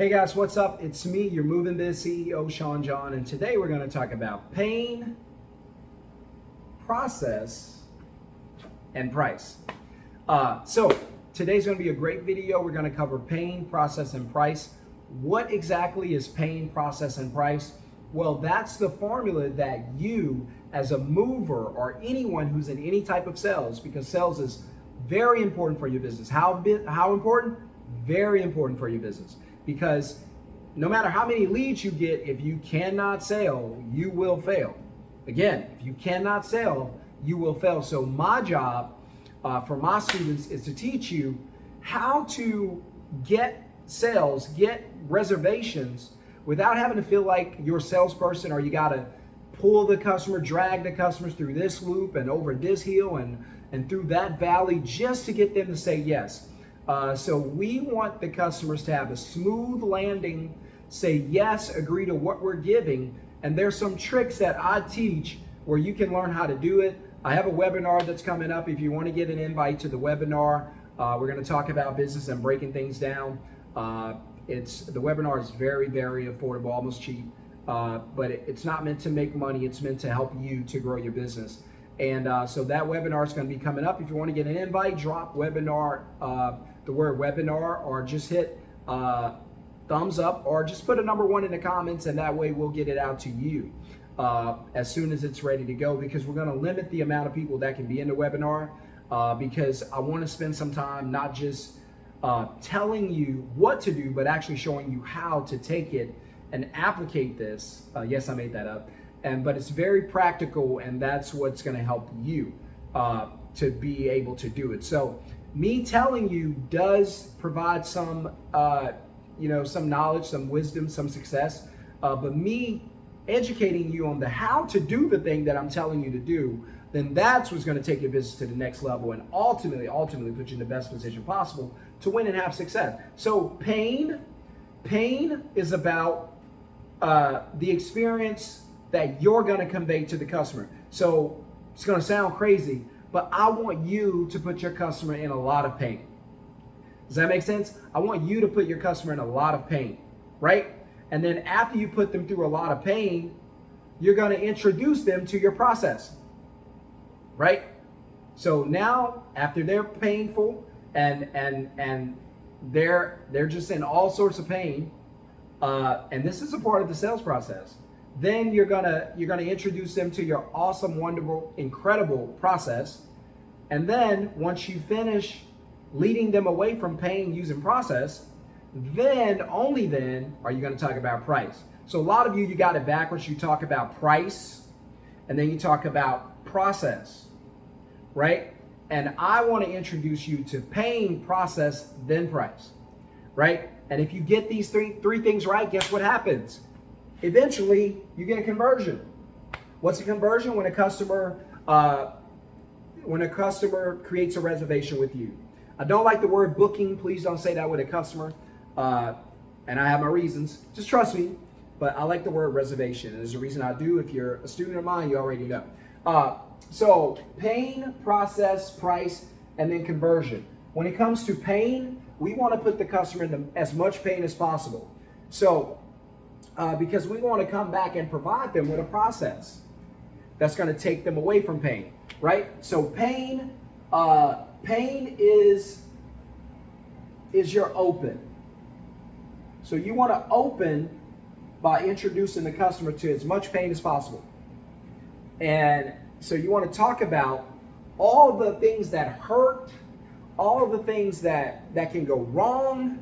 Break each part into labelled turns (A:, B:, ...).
A: Hey guys, what's up? It's me, your Moving Biz CEO, Sean John, and today we're going to talk about pain, process, and price. So today's going to be a great video. We're going to cover pain, process, and price. What exactly is pain, process, and price? Well, that's the formula that you, as a mover or anyone who's in any type of sales, because sales is very important for your business. How important? Very important for your business. Because no matter how many leads you get, if you cannot sell, you will fail. Again, if you cannot sell, you will fail. So my job for my students is to teach you how to get sales, get reservations without having to feel like you're a salesperson or you got to pull the customer, drag the customers through this loop and over this hill and through that valley just to get them to say yes. So we want the customers to have a smooth landing, say yes, agree to what we're giving. And there's some tricks that I teach where you can learn how to do it. I have a webinar that's coming up. If you want to get an invite to the webinar, we're going to talk about business and breaking things down. The webinar is very, very affordable, almost cheap, but it's not meant to make money. It's meant to help you to grow your business. And so that webinar is going to be coming up. If you want to get an invite, drop webinar, the word webinar, or just hit thumbs up, or just put a number 1 in the comments, and that way we'll get it out to you as soon as it's ready to go, because we're going to limit the amount of people that can be in the webinar, because I want to spend some time not just telling you what to do, but actually showing you how to take it and applicate this. Yes, I made that up. But it's very practical, and that's what's going to help you to be able to do it. So me telling you does provide some, some knowledge, some wisdom, some success. But me educating you on the how to do the thing that I'm telling you to do, then that's what's going to take your business to the next level and ultimately put you in the best position possible to win and have success. So pain is about the experience that you're going to convey to the customer. So it's going to sound crazy, but I want you to put your customer in a lot of pain. Does that make sense? I want you to put your customer in a lot of pain, right? And then after you put them through a lot of pain, you're going to introduce them to your process, right? So now after they're painful and they're just in all sorts of pain, and this is a part of the sales process, then you're gonna introduce them to your awesome, wonderful, incredible process. And then once you finish leading them away from pain using process, then only then are you gonna talk about price. So a lot of you got it backwards. You talk about price and then you talk about process, right? And I want to introduce you to pain, process, then price, right? And if you get these three things right, guess what happens? Eventually, you get a conversion. What's a conversion? When a customer creates a reservation with you. I don't like the word booking. Please don't say that with a customer. And I have my reasons. Just trust me. But I like the word reservation. And there's a reason I do. If you're a student of mine, you already know. So pain, process, price, and then conversion. When it comes to pain, we want to put the customer in as much pain as possible. So because we want to come back and provide them with a process that's going to take them away from pain, right? So pain is your open. So you want to open by introducing the customer to as much pain as possible. And so you want to talk about all the things that hurt, all the things that can go wrong,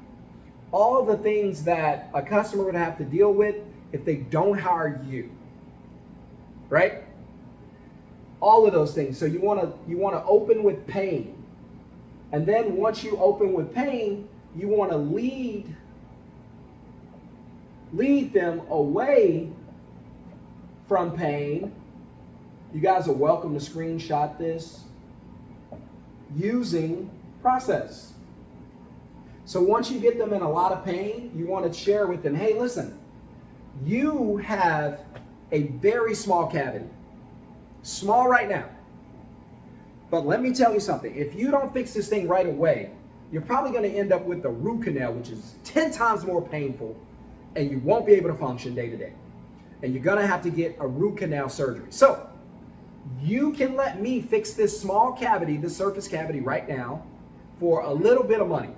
A: all the things that a customer would have to deal with if they don't hire you, right? All of those things. So you want to open with pain, and then once you open with pain, you want to lead them away from pain. You guys are welcome to screenshot this using process. So once you get them in a lot of pain, you want to share with them, hey, listen, you have a very small cavity. Small right now. But let me tell you something. If you don't fix this thing right away, you're probably going to end up with a root canal, which is 10 times more painful, and you won't be able to function day to day. And you're going to have to get a root canal surgery. So you can let me fix this small cavity, this surface cavity right now for a little bit of money.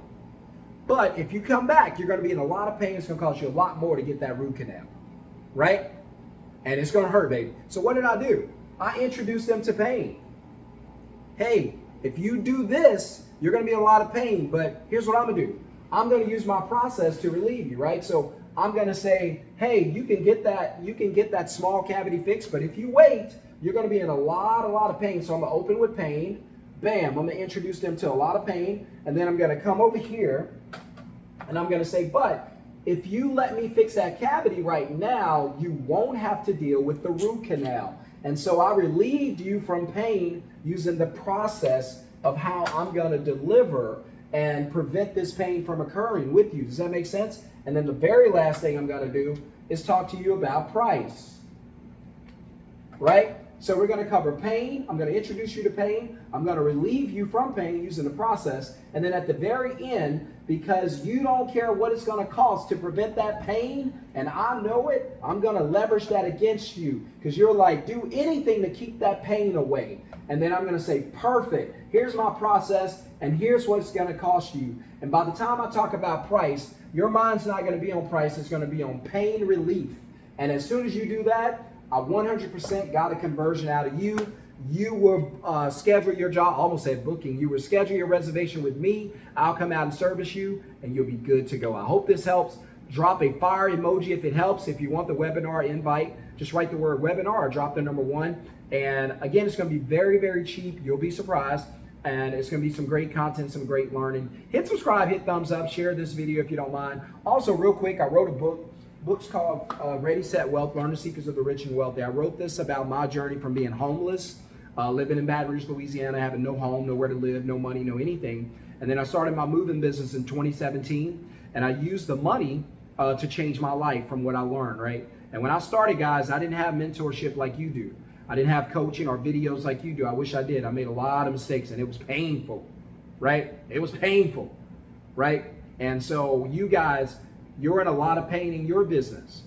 A: But if you come back, you're going to be in a lot of pain. It's going to cost you a lot more to get that root canal, right? And it's going to hurt, baby. So what did I do? I introduced them to pain. Hey, if you do this, you're going to be in a lot of pain, but here's what I'm going to do. I'm going to use my process to relieve you, right? So I'm going to say, hey, you can get that small cavity fixed, but if you wait, you're going to be in a lot of pain. So I'm going to open with pain. Bam, I'm going to introduce them to a lot of pain, and then I'm going to come over here, and I'm going to say, but if you let me fix that cavity right now, you won't have to deal with the root canal. And so I relieved you from pain using the process of how I'm going to deliver and prevent this pain from occurring with you. Does that make sense? And then the very last thing I'm going to do is talk to you about price. Right? So we're going to cover pain. I'm going to introduce you to pain. I'm going to relieve you from pain using the process. And then at the very end, because you don't care what it's going to cost to prevent that pain, and I know it, I'm going to leverage that against you because you're like, do anything to keep that pain away. And then I'm going to say, perfect, here's my process, and here's what it's going to cost you. And by the time I talk about price, your mind's not going to be on price. It's going to be on pain relief. And as soon as you do that, I 100% got a conversion out of you. You will schedule your job, I almost said booking. You will schedule your reservation with me. I'll come out and service you, and you'll be good to go. I hope this helps. Drop a fire emoji if it helps. If you want the webinar invite, just write the word webinar or drop the number 1. And again, it's going to be very cheap. You'll be surprised. And it's going to be some great content, some great learning. Hit subscribe, hit thumbs up, share this video if you don't mind. Also, real quick, I wrote a book. Book's called Ready, Set, Wealth, Learn the Secrets of the Rich and Wealthy. I wrote this about my journey from being homeless, living in Baton Rouge, Louisiana, having no home, nowhere to live, no money, no anything. And then I started my moving business in 2017, and I used the money to change my life from what I learned, right? And when I started, guys, I didn't have mentorship like you do. I didn't have coaching or videos like you do. I wish I did. I made a lot of mistakes, and it was painful, right? It was painful, right? And so you guys, you're in a lot of pain in your business,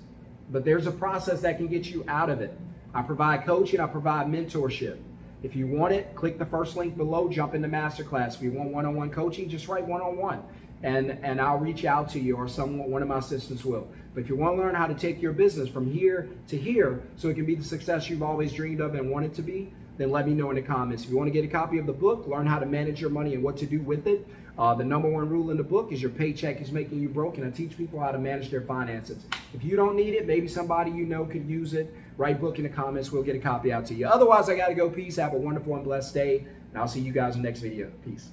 A: but there's a process that can get you out of it. I provide coaching, I provide mentorship. If you want it, click the first link below, jump into masterclass. If you want one-on-one coaching, just write one-on-one and I'll reach out to you, or one of my assistants will. But if you want to learn how to take your business from here to here so it can be the success you've always dreamed of and want it to be, then let me know in the comments. If you want to get a copy of the book, learn how to manage your money and what to do with it, the number 1 rule in the book is your paycheck is making you broke, and I teach people how to manage their finances. If you don't need it, maybe somebody you know could use it. Write book in the comments. We'll get a copy out to you. Otherwise, I got to go. Peace. Have a wonderful and blessed day, and I'll see you guys in the next video. Peace.